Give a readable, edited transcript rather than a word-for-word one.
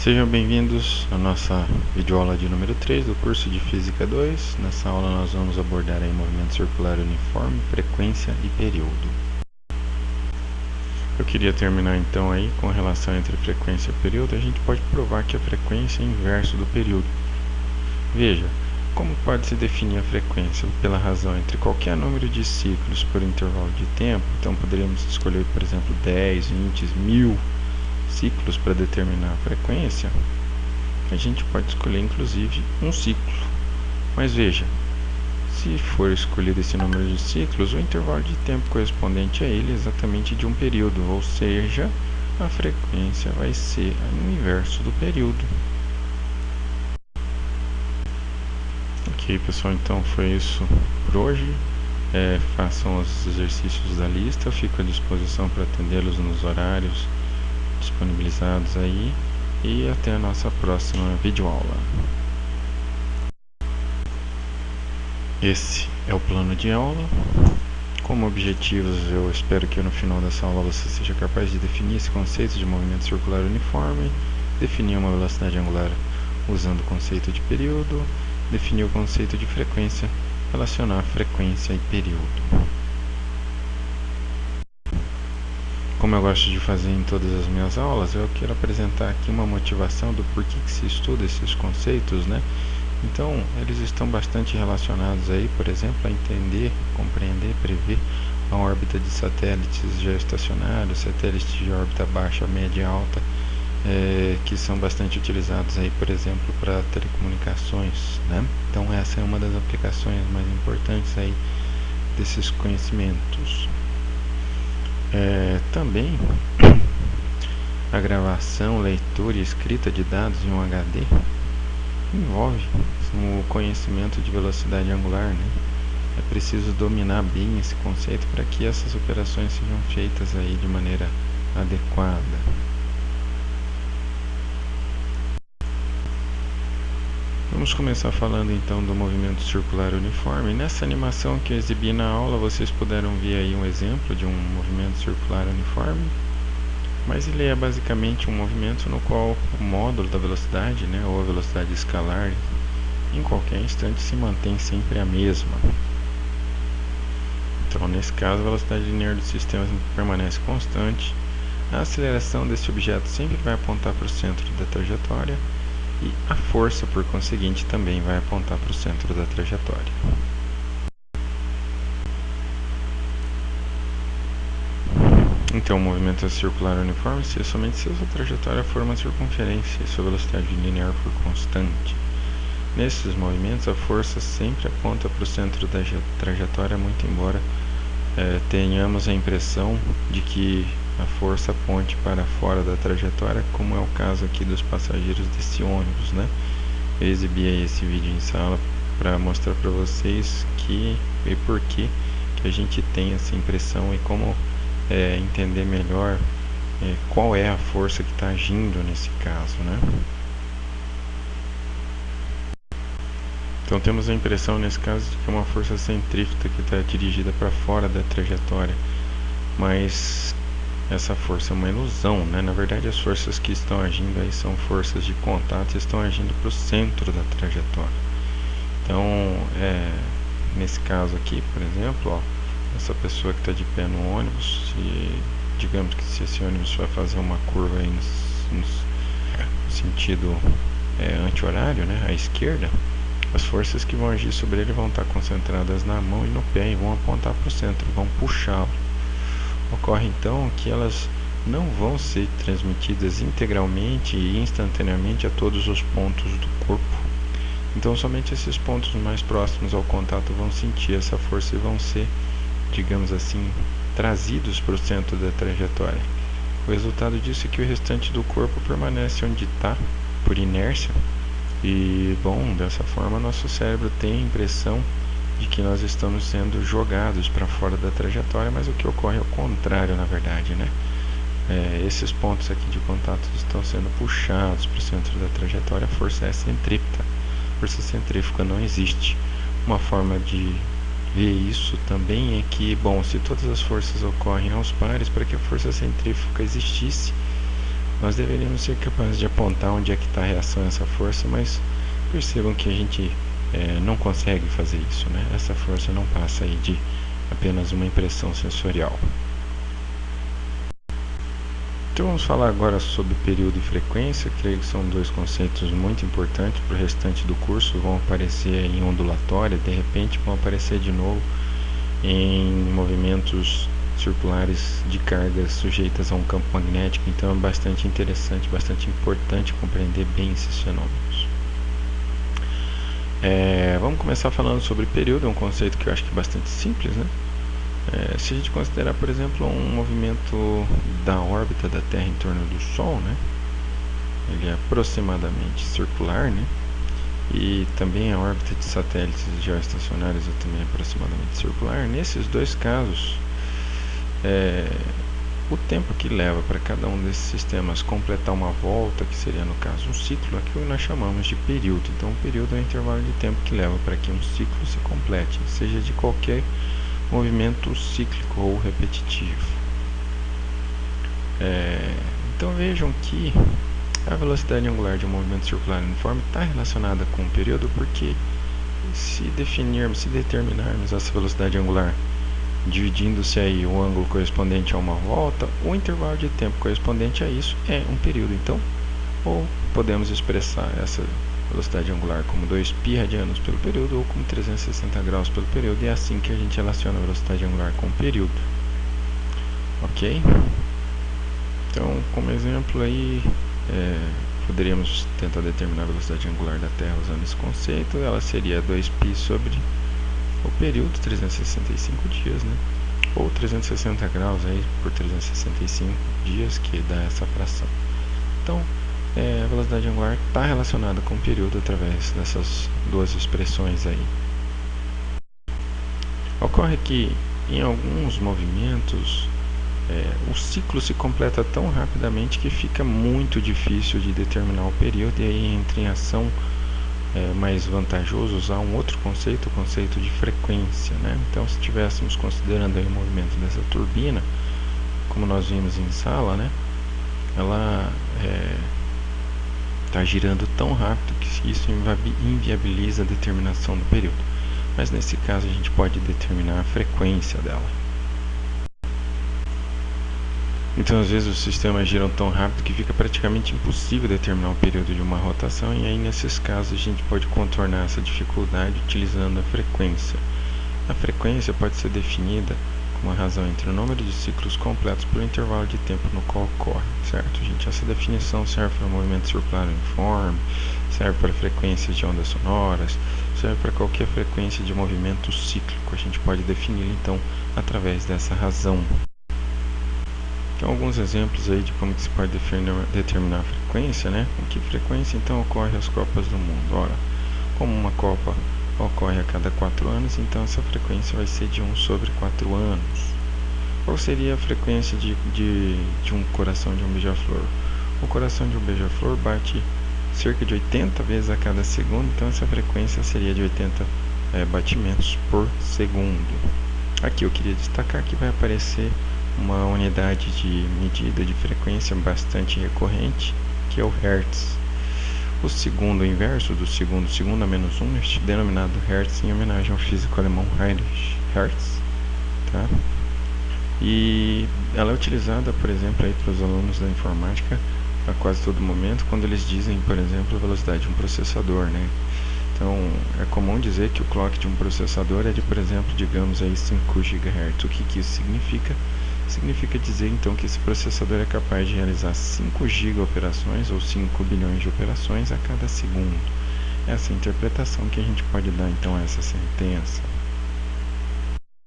Sejam bem-vindos à nossa videoaula de número 3 do curso de Física 2. Nessa aula nós vamos abordar aí movimento circular uniforme, frequência e período. Eu queria terminar então aí com a relação entre frequência e período. A gente pode provar que a frequência é inverso do período. Veja, como pode-se definir a frequência? Pela razão entre qualquer número de ciclos por intervalo de tempo. Então poderíamos escolher, por exemplo, 10, 20, 1000 ciclos para determinar a frequência. A gente pode escolher inclusive um ciclo. Mas veja, se for escolhido esse número de ciclos, o intervalo de tempo correspondente a ele é exatamente de um período, ou seja, a frequência vai ser o inverso do período. Ok, pessoal, então foi isso por hoje. Façam os exercícios da lista, eu fico à disposição para atendê-los nos horários disponibilizados aí. E até a nossa próxima videoaula. Esse é o plano de aula. Como objetivos, eu espero que no final dessa aula você seja capaz de definir esse conceito de movimento circular uniforme, definir uma velocidade angular usando o conceito de período, definir o conceito de frequência, relacionar frequência e período. Como eu gosto de fazer em todas as minhas aulas, eu quero apresentar aqui uma motivação do porquê que se estuda esses conceitos, né? Então, eles estão bastante relacionados aí, por exemplo, a entender, compreender, prever a órbita de satélites geoestacionários, satélites de órbita baixa, média e alta, que são bastante utilizados aí, por exemplo, para telecomunicações, né? Então, essa é uma das aplicações mais importantes aí desses conhecimentos. Também a gravação, leitura e escrita de dados em um HD envolve o conhecimento de velocidade angular, né? É preciso dominar bem esse conceito para que essas operações sejam feitas aí de maneira adequada. Vamos começar falando então do movimento circular uniforme. Nessa animação que eu exibi na aula, vocês puderam ver aí um exemplo de um movimento circular uniforme, mas ele é basicamente um movimento no qual o módulo da velocidade, né, ou a velocidade escalar, em qualquer instante se mantém sempre a mesma. Então, nesse caso, a velocidade linear do sistema permanece constante, a aceleração desse objeto sempre vai apontar para o centro da trajetória, e a força, por conseguinte, também vai apontar para o centro da trajetória. Então, o movimento circular uniforme se somente se a sua trajetória for uma circunferência e sua velocidade linear for constante. Nesses movimentos, a força sempre aponta para o centro da trajetória, muito embora tenhamos a impressão de que a força aponte para fora da trajetória, como é o caso aqui dos passageiros desse ônibus, né? Eu exibi aí esse vídeo em sala para mostrar para vocês que e por que a gente tem essa impressão e como entender melhor qual é a força que está agindo nesse caso, né? Então temos a impressão nesse caso de que é uma força centrífuga que está dirigida para fora da trajetória, mas essa força é uma ilusão, né? Na verdade, as forças que estão agindo aí são forças de contato e estão agindo para o centro da trajetória. Então, nesse caso aqui, por exemplo, ó, essa pessoa que está de pé no ônibus, digamos que se esse ônibus vai fazer uma curva aí no sentido anti-horário, né, à esquerda, as forças que vão agir sobre ele vão estar concentradas na mão e no pé e vão apontar para o centro, vão puxá-lo. Ocorre então que elas não vão ser transmitidas integralmente e instantaneamente a todos os pontos do corpo. Então somente esses pontos mais próximos ao contato vão sentir essa força e vão ser, digamos assim, trazidos para o centro da trajetória. O resultado disso é que o restante do corpo permanece onde está, por inércia, e, bom, dessa forma nosso cérebro tem a impressão de que nós estamos sendo jogados para fora da trajetória, mas o que ocorre é o contrário, na verdade, né? Esses pontos aqui de contato estão sendo puxados para o centro da trajetória, a força é centrípeta. Força centrífuga não existe. Uma forma de ver isso também é que, bom, se todas as forças ocorrem aos pares, para que a força centrífuga existisse, nós deveríamos ser capazes de apontar onde é que está a reação a essa força, mas percebam que a gente não consegue fazer isso, né? Essa força não passa aí de apenas uma impressão sensorial. Então vamos falar agora sobre período e frequência. Creio que são dois conceitos muito importantes para o restante do curso. Vão aparecer em ondulatória, de repente vão aparecer de novo em movimentos circulares de cargas sujeitas a um campo magnético. Então é bastante interessante, bastante importante compreender bem esses fenômenos. Vamos começar falando sobre período. É um conceito que eu acho que é bastante simples, né? Se a gente considerar, por exemplo, um movimento da órbita da Terra em torno do Sol, né? Ele é aproximadamente circular, né? E também a órbita de satélites geoestacionários é também aproximadamente circular. Nesses dois casos, o tempo que leva para cada um desses sistemas completar uma volta, que seria no caso um ciclo, é que nós chamamos de período. Então, o período é o intervalo de tempo que leva para que um ciclo se complete, seja de qualquer movimento cíclico ou repetitivo. Então vejam que a velocidade angular de um movimento circular uniforme está relacionada com o período, porque se determinarmos essa velocidade angular dividindo-se aí o ângulo correspondente a uma volta, o intervalo de tempo correspondente a isso é um período. Então, ou podemos expressar essa velocidade angular como 2π radianos pelo período ou como 360 graus pelo período, e é assim que a gente relaciona a velocidade angular com o período. Ok? Então, como exemplo aí, poderíamos tentar determinar a velocidade angular da Terra usando esse conceito. Ela seria 2π sobre o período, 365 dias, né? Ou 360 graus aí por 365 dias, que dá essa fração. Então, a velocidade angular está relacionada com o período através dessas duas expressões aí. Ocorre que em alguns movimentos o ciclo se completa tão rapidamente que fica muito difícil de determinar o período, e aí entra em ação mais vantajoso usar um outro conceito, o conceito de frequência, né? Então, se estivéssemos considerando aí o movimento dessa turbina, como nós vimos em sala, né? Ela está girando tão rápido que isso inviabiliza a determinação do período. Mas nesse caso a gente pode determinar a frequência dela. Então, às vezes os sistemas giram tão rápido que fica praticamente impossível determinar o período de uma rotação, e aí nesses casos a gente pode contornar essa dificuldade utilizando a frequência. A frequência pode ser definida como a razão entre o número de ciclos completos por intervalo de tempo no qual ocorre, certo, gente? Essa definição serve para movimento circular uniforme, serve para frequências de ondas sonoras, serve para qualquer frequência de movimento cíclico. A gente pode defini-la então através dessa razão. Então, alguns exemplos aí de como que se pode determinar a frequência, né? Com que frequência então ocorre as Copas do Mundo? Ora, como uma Copa ocorre a cada 4 anos, então essa frequência vai ser de 1 sobre 4 anos. Qual seria a frequência de um coração de um beija-flor? O coração de um beija-flor bate cerca de 80 vezes a cada segundo, então essa frequência seria de 80 batimentos por segundo. Aqui eu queria destacar que vai aparecer uma unidade de medida de frequência bastante recorrente, que é o Hertz. O segundo inverso do segundo a menos 1 é denominado Hertz em homenagem ao físico alemão Heinrich Hertz, tá? E ela é utilizada, por exemplo, aí para os alunos da informática a quase todo momento, quando eles dizem, por exemplo, a velocidade de um processador, né? Então, é comum dizer que o clock de um processador é de, por exemplo, digamos aí 5 GHz. O que isso significa? Significa dizer então que esse processador é capaz de realizar 5 GB operações ou 5 bilhões de operações a cada segundo. Essa é a interpretação que a gente pode dar então a essa sentença.